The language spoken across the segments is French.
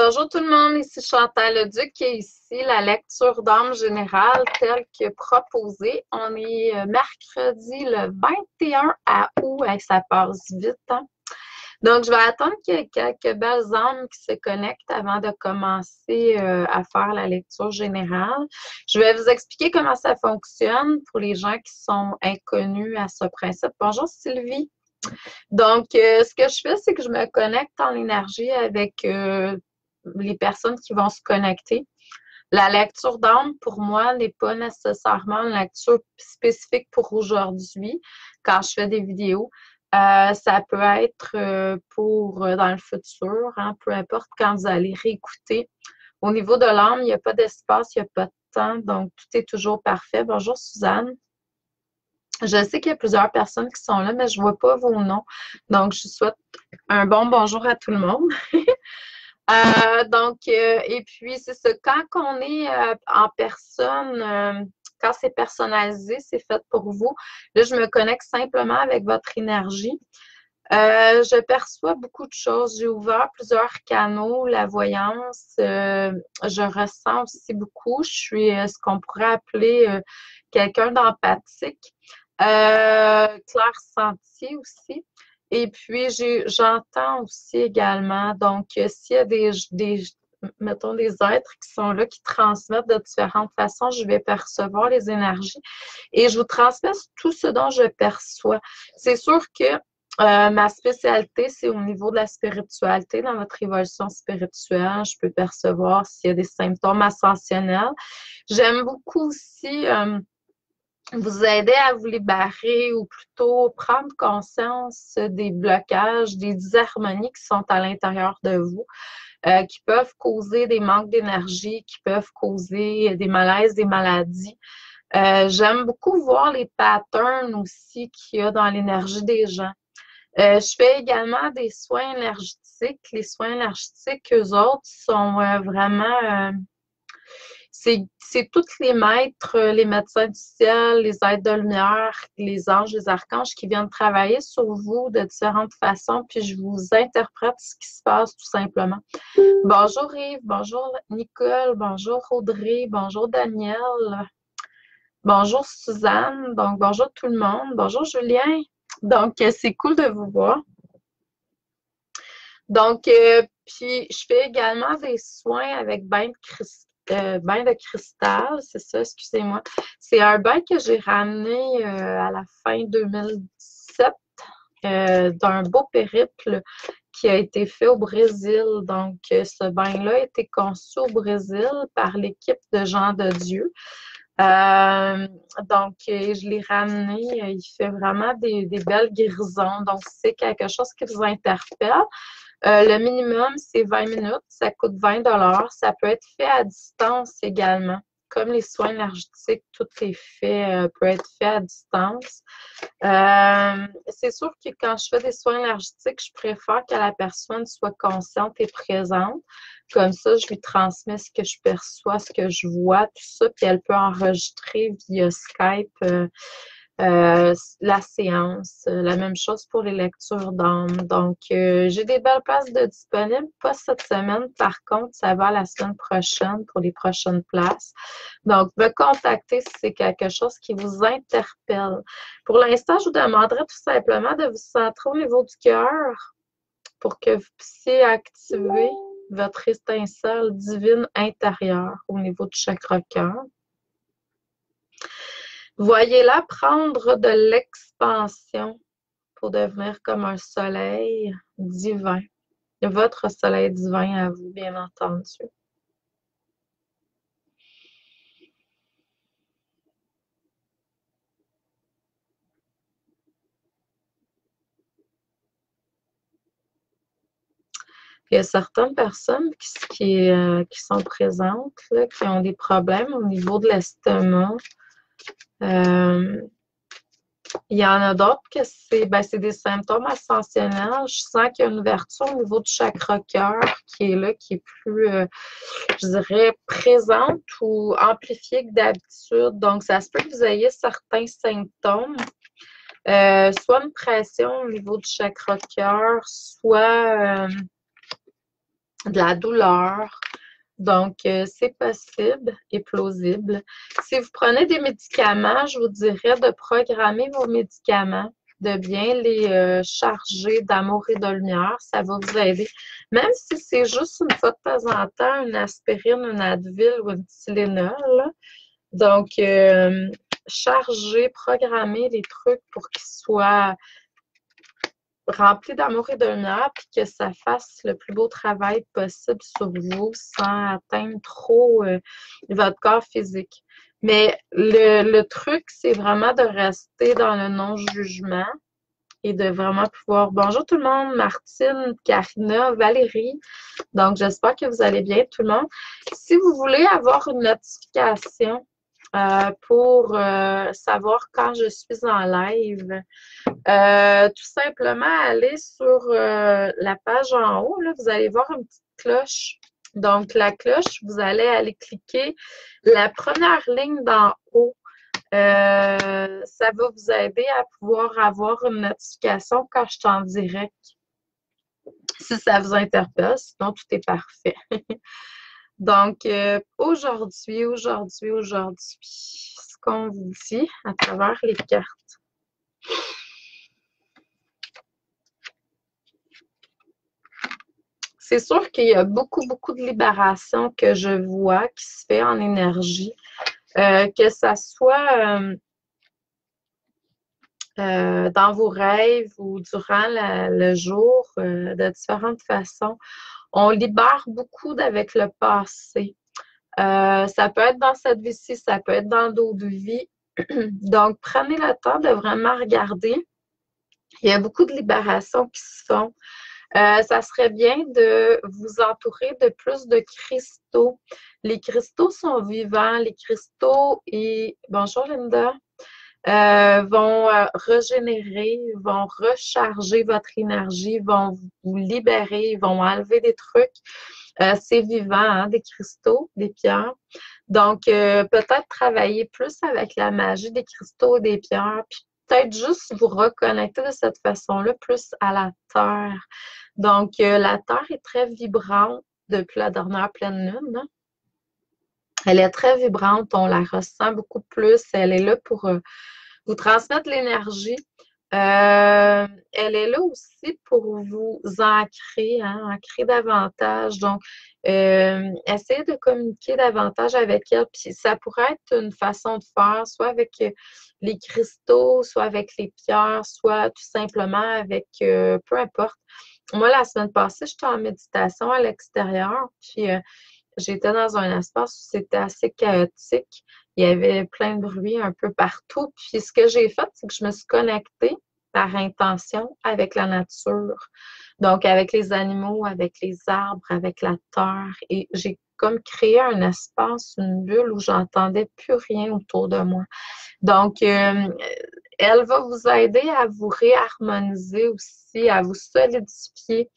Bonjour tout le monde, ici Chantal Leduc et ici la lecture d'âme générale telle que proposée. On est mercredi le 21 août, ça passe vite, hein? Donc, je vais attendre qu'il y ait quelques belles âmes qui se connectent avant de commencer à faire la lecture générale. Je vais vous expliquer comment ça fonctionne pour les gens qui sont inconnus à ce principe. Bonjour Sylvie. Donc, ce que je fais, c'est que je me connecte en énergie avec les personnes qui vont se connecter. La lecture d'âme, pour moi, n'est pas nécessairement une lecture spécifique pour aujourd'hui quand je fais des vidéos. Ça peut être pour dans le futur, hein, peu importe quand vous allez réécouter. Au niveau de l'âme, il n'y a pas d'espace, il n'y a pas de temps, donc tout est toujours parfait. Bonjour Suzanne. Je sais qu'il y a plusieurs personnes qui sont là, mais je ne vois pas vos noms. Donc, je vous souhaite un bon bonjour à tout le monde. Et puis, c'est ça. Quand on est en personne, quand c'est personnalisé, c'est fait pour vous. Là, je me connecte simplement avec votre énergie. Je perçois beaucoup de choses. J'ai ouvert plusieurs canaux, la voyance. Je ressens aussi beaucoup. Je suis ce qu'on pourrait appeler quelqu'un d'empathique. Clair-senti aussi. Et puis, j'entends aussi également. Donc, s'il y a mettons, des êtres qui sont là, qui transmettent de différentes façons, je vais percevoir les énergies et je vous transmets tout ce dont je perçois. C'est sûr que ma spécialité, c'est au niveau de la spiritualité, dans votre évolution spirituelle. Je peux percevoir s'il y a des symptômes ascensionnels. J'aime beaucoup aussi vous aider à vous libérer ou plutôt prendre conscience des blocages, des disharmonies qui sont à l'intérieur de vous, qui peuvent causer des manques d'énergie, qui peuvent causer des malaises, des maladies. J'aime beaucoup voir les patterns aussi qu'il y a dans l'énergie des gens. Je fais également des soins énergétiques. Les soins énergétiques, eux autres, sont vraiment c'est tous les maîtres, les médecins du ciel, les êtres de lumière, les anges, les archanges qui viennent travailler sur vous de différentes façons, puis je vous interprète ce qui se passe tout simplement. Bonjour Yves, bonjour Nicole, bonjour Audrey, bonjour Daniel, bonjour Suzanne, donc bonjour tout le monde, bonjour Julien. Donc, c'est cool de vous voir. Donc, puis je fais également des soins avec bain de cristal, c'est ça, excusez-moi. C'est un bain que j'ai ramené à la fin 2017 d'un beau périple qui a été fait au Brésil. Donc, ce bain-là a été conçu au Brésil par l'équipe de gens de Dieu. Je l'ai ramené. Il fait vraiment des belles guérisons. Donc, c'est quelque chose qui vous interpelle. Le minimum, c'est 20 minutes. Ça coûte 20 $. Ça peut être fait à distance également. Comme les soins énergétiques, tout est fait, peut être fait à distance. C'est sûr que quand je fais des soins énergétiques, je préfère que la personne soit consciente et présente. Comme ça, je lui transmets ce que je perçois, ce que je vois, tout ça, puis elle peut enregistrer via Skype la séance. La même chose pour les lectures d'âme. Donc, j'ai des belles places de disponibles. Pas cette semaine, par contre, ça va la semaine prochaine pour les prochaines places. Donc, me contacter si c'est quelque chose qui vous interpelle. Pour l'instant, je vous demanderai tout simplement de vous centrer au niveau du cœur pour que vous puissiez activer votre étincelle divine intérieure au niveau du chakra cœur. Voyez-la prendre de l'expansion pour devenir comme un soleil divin. Votre soleil divin à vous, bien entendu. Il y a certaines personnes qui sont présentes, là, qui ont des problèmes au niveau de l'estomac. Il y en a d'autres que c'est des symptômes ascensionnels. Je sens qu'il y a une ouverture au niveau du chakra cœur qui est là, qui est plus, je dirais, présente ou amplifiée que d'habitude. Donc, ça se peut que vous ayez certains symptômes. Soit une pression au niveau du chakra cœur, soit de la douleur. Donc, c'est possible et plausible. Si vous prenez des médicaments, je vous dirais de programmer vos médicaments, de bien les charger d'amour et de lumière. Ça va vous aider. Même si c'est juste une fois de temps en temps, une aspirine, une Advil ou une Tylenol, là. Donc, charger, programmer les trucs pour qu'ils soient rempli d'amour et de lumière, puis que ça fasse le plus beau travail possible sur vous sans atteindre trop votre corps physique. Mais le truc, c'est vraiment de rester dans le non-jugement et de vraiment pouvoir... Bonjour tout le monde, Martine, Karina, Valérie. Donc, j'espère que vous allez bien, tout le monde. Si vous voulez avoir une notification pour savoir quand je suis en live, tout simplement, aller sur la page en haut, là, vous allez voir une petite cloche. Donc, la cloche, vous allez aller cliquer la première ligne d'en haut. Ça va vous aider à pouvoir avoir une notification quand je suis en direct. Si ça vous interpelle, sinon tout est parfait. Donc, aujourd'hui, ce qu'on vous dit à travers les cartes. C'est sûr qu'il y a beaucoup, beaucoup de libération que je vois qui se fait en énergie, que ça soit dans vos rêves ou durant le jour, de différentes façons. On libère beaucoup avec le passé. Ça peut être dans cette vie-ci, ça peut être dans d'autres vies. Donc, prenez le temps de vraiment regarder. Il y a beaucoup de libérations qui se font. Ça serait bien de vous entourer de plus de cristaux. Les cristaux sont vivants. Les cristaux et bonjour Linda, vont régénérer, vont recharger votre énergie, vont vous libérer, vont enlever des trucs. C'est vivant, hein, des cristaux, des pierres. Donc, peut-être travailler plus avec la magie des cristaux et des pierres, puis peut-être juste vous reconnecter de cette façon-là plus à la terre. Donc, la terre est très vibrante depuis la dernière pleine lune, hein. Elle est très vibrante, on la ressent beaucoup plus. Elle est là pour vous transmettre l'énergie. Elle est là aussi pour vous ancrer, hein, ancrer davantage. Donc, essayez de communiquer davantage avec elle. Puis ça pourrait être une façon de faire, soit avec les cristaux, soit avec les pierres, soit tout simplement avec peu importe. Moi, la semaine passée, j'étais en méditation à l'extérieur, puis j'étais dans un espace où c'était assez chaotique. Il y avait plein de bruit un peu partout. Puis ce que j'ai fait, c'est que je me suis connectée par intention avec la nature. Donc, avec les animaux, avec les arbres, avec la terre. Et j'ai comme créé un espace, une bulle où j'entendais plus rien autour de moi. Donc, elle va vous aider à vous réharmoniser aussi, à vous solidifier.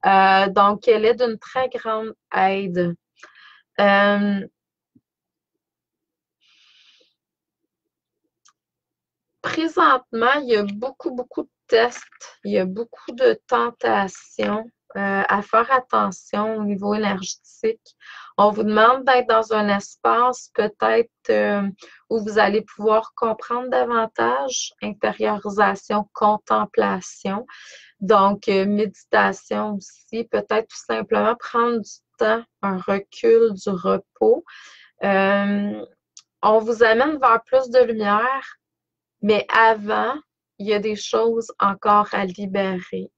Donc, elle est d'une très grande aide. Présentement, il y a beaucoup, beaucoup de tests, il y a beaucoup de tentations à faire attention au niveau énergétique. On vous demande d'être dans un espace peut-être où vous allez pouvoir comprendre davantage, intériorisation, contemplation, donc méditation aussi, peut-être tout simplement prendre du temps, un recul, du repos. On vous amène vers plus de lumière. Mais avant, il y a des choses encore à libérer.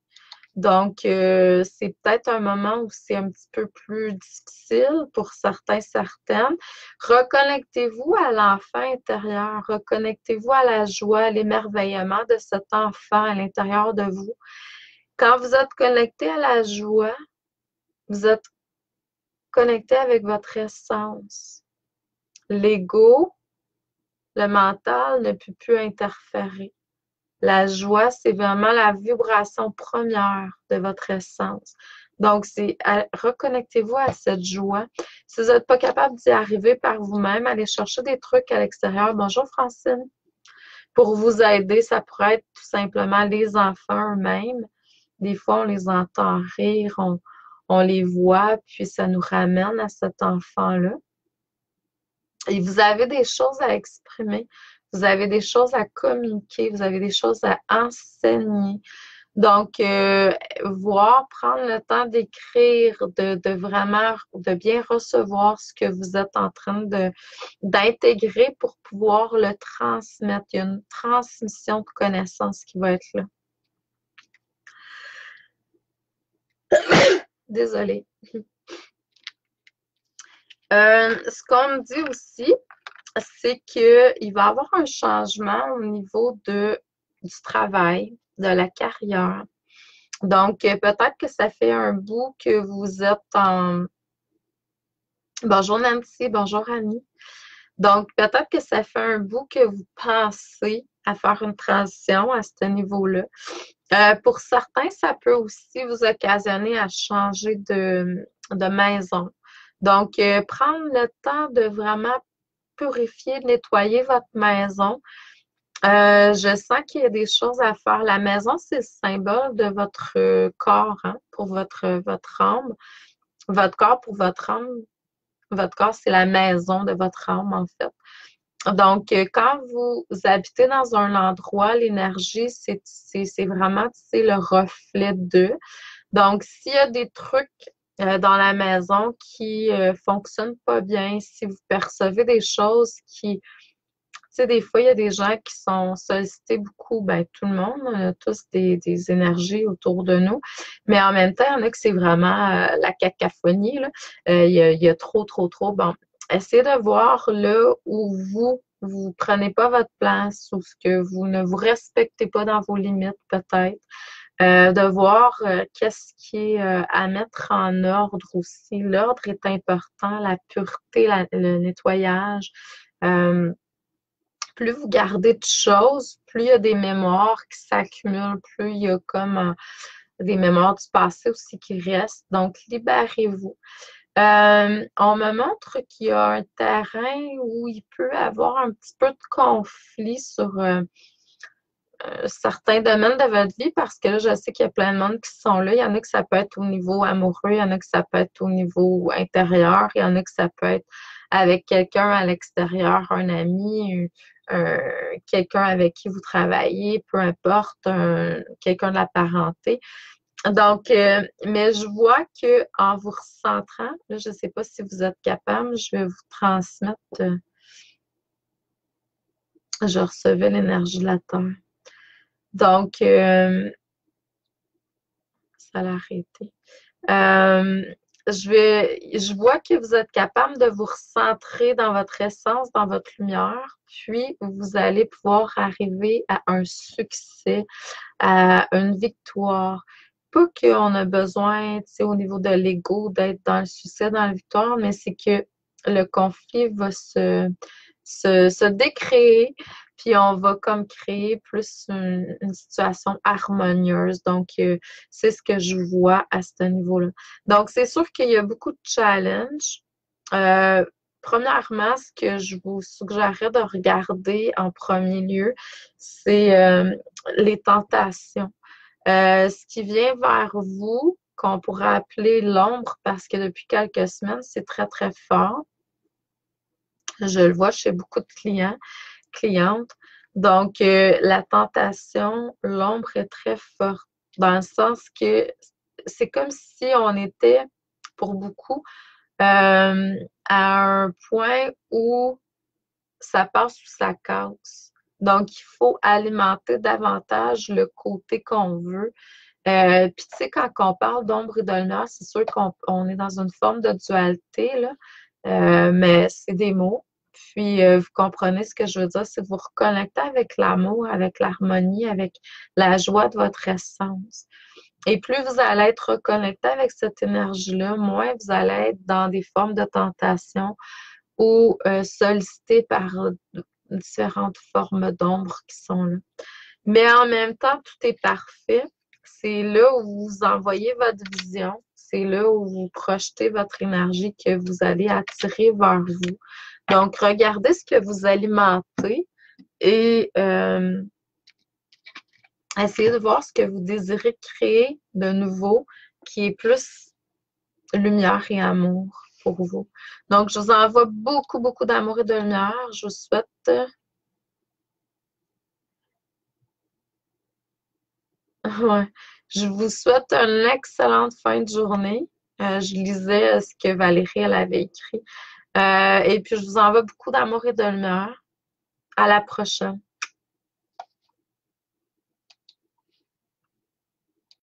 Donc, c'est peut-être un moment où c'est un petit peu plus difficile pour certains, certaines. Reconnectez-vous à l'enfant intérieur, reconnectez-vous à la joie, à l'émerveillement de cet enfant à l'intérieur de vous. Quand vous êtes connecté à la joie, vous êtes connecté avec votre essence. L'ego, le mental ne peut plus interférer. La joie, c'est vraiment la vibration première de votre essence. Donc, reconnectez-vous à cette joie. Si vous n'êtes pas capable d'y arriver par vous-même, allez chercher des trucs à l'extérieur. Bonjour Francine. Pour vous aider, ça pourrait être tout simplement les enfants eux-mêmes. Des fois, on les entend rire, on les voit, puis ça nous ramène à cet enfant-là. Et vous avez des choses à exprimer, vous avez des choses à communiquer, vous avez des choses à enseigner. Donc, voir, prendre le temps d'écrire, de vraiment, de bien recevoir ce que vous êtes en train d'intégrer pour pouvoir le transmettre. Il y a une transmission de connaissances qui va être là. Désolée. Ce qu'on me dit aussi, c'est qu'il va y avoir un changement au niveau du travail, de la carrière. Donc, peut-être que ça fait un bout que vous êtes en... Bonjour Nancy, bonjour Annie. Donc, peut-être que ça fait un bout que vous pensez à faire une transition à ce niveau-là. Pour certains, ça peut aussi vous occasionner à changer de maison. Donc, prendre le temps de vraiment purifier, nettoyer votre maison. Je sens qu'il y a des choses à faire. La maison, c'est le symbole de votre corps, hein, pour votre âme. Votre corps pour votre âme. Votre corps, c'est la maison de votre âme, en fait. Donc, quand vous habitez dans un endroit, l'énergie, c'est vraiment, c'est le reflet d'eux. Donc, s'il y a des trucs dans la maison qui fonctionnent pas bien, si vous percevez des choses qui, tu sais, des fois, il y a des gens qui sont sollicités beaucoup, ben, tout le monde, on a tous des énergies autour de nous, mais en même temps, il y en a que c'est vraiment la cacophonie, là. Il y a trop. Bon, essayez de voir là où vous prenez pas votre place, ou ce que vous ne vous respectez pas dans vos limites, peut-être. De voir qu'est-ce qui est à mettre en ordre aussi. L'ordre est important, la pureté, le nettoyage. Euh, Plus vous gardez de choses, plus il y a des mémoires qui s'accumulent, plus il y a comme des mémoires du passé aussi qui restent. Donc, libérez-vous. On me montre qu'il y a un terrain où il peut y avoir un petit peu de conflit sur certains domaines de votre vie parce que là, je sais qu'il y a plein de monde qui sont là. Il y en a que ça peut être au niveau amoureux, il y en a que ça peut être au niveau intérieur, il y en a que ça peut être avec quelqu'un à l'extérieur, un ami, quelqu'un avec qui vous travaillez, peu importe, quelqu'un de la parenté. Donc, mais je vois que en vous recentrant, là, je ne sais pas si vous êtes capable, je vais vous transmettre, je recevais l'énergie de la Terre. Donc, ça l'a arrêté. Je vois que vous êtes capable de vous recentrer dans votre essence, dans votre lumière, puis vous allez pouvoir arriver à un succès, à une victoire. Pas qu'on a besoin, tu sais, au niveau de l'ego, d'être dans le succès, dans la victoire, mais c'est que le conflit va se décréer, puis on va comme créer plus une situation harmonieuse. Donc, c'est ce que je vois à ce niveau-là. Donc, c'est sûr qu'il y a beaucoup de challenges. Premièrement, ce que je vous suggérerais de regarder en premier lieu, c'est les tentations. Ce qui vient vers vous, qu'on pourrait appeler l'ombre, parce que depuis quelques semaines, c'est très fort. Je le vois chez beaucoup de clientes. Donc, la tentation, l'ombre est très forte, dans le sens que c'est comme si on était, pour beaucoup, à un point où ça passe ou ça casse. Donc, il faut alimenter davantage le côté qu'on veut. Puis, tu sais, quand on parle d'ombre et de lumière, c'est sûr qu'on est dans une forme de dualité, là. Mais c'est des mots. Puis, vous comprenez ce que je veux dire, c'est de vous reconnecter avec l'amour, avec l'harmonie, avec la joie de votre essence. Et plus vous allez être reconnecté avec cette énergie-là, moins vous allez être dans des formes de tentation ou sollicité par différentes formes d'ombre qui sont là. Mais en même temps, tout est parfait. C'est là où vous envoyez votre vision. C'est là où vous projetez votre énergie que vous allez attirer vers vous. Donc, regardez ce que vous alimentez et essayez de voir ce que vous désirez créer de nouveau qui est plus lumière et amour pour vous. Donc, je vous envoie beaucoup, beaucoup d'amour et de lumière. Je vous souhaite, ouais, je vous souhaite une excellente fin de journée. Je lisais ce que Valérie, elle avait écrit. Et puis, je vous envoie beaucoup d'amour et de lumière. À la prochaine.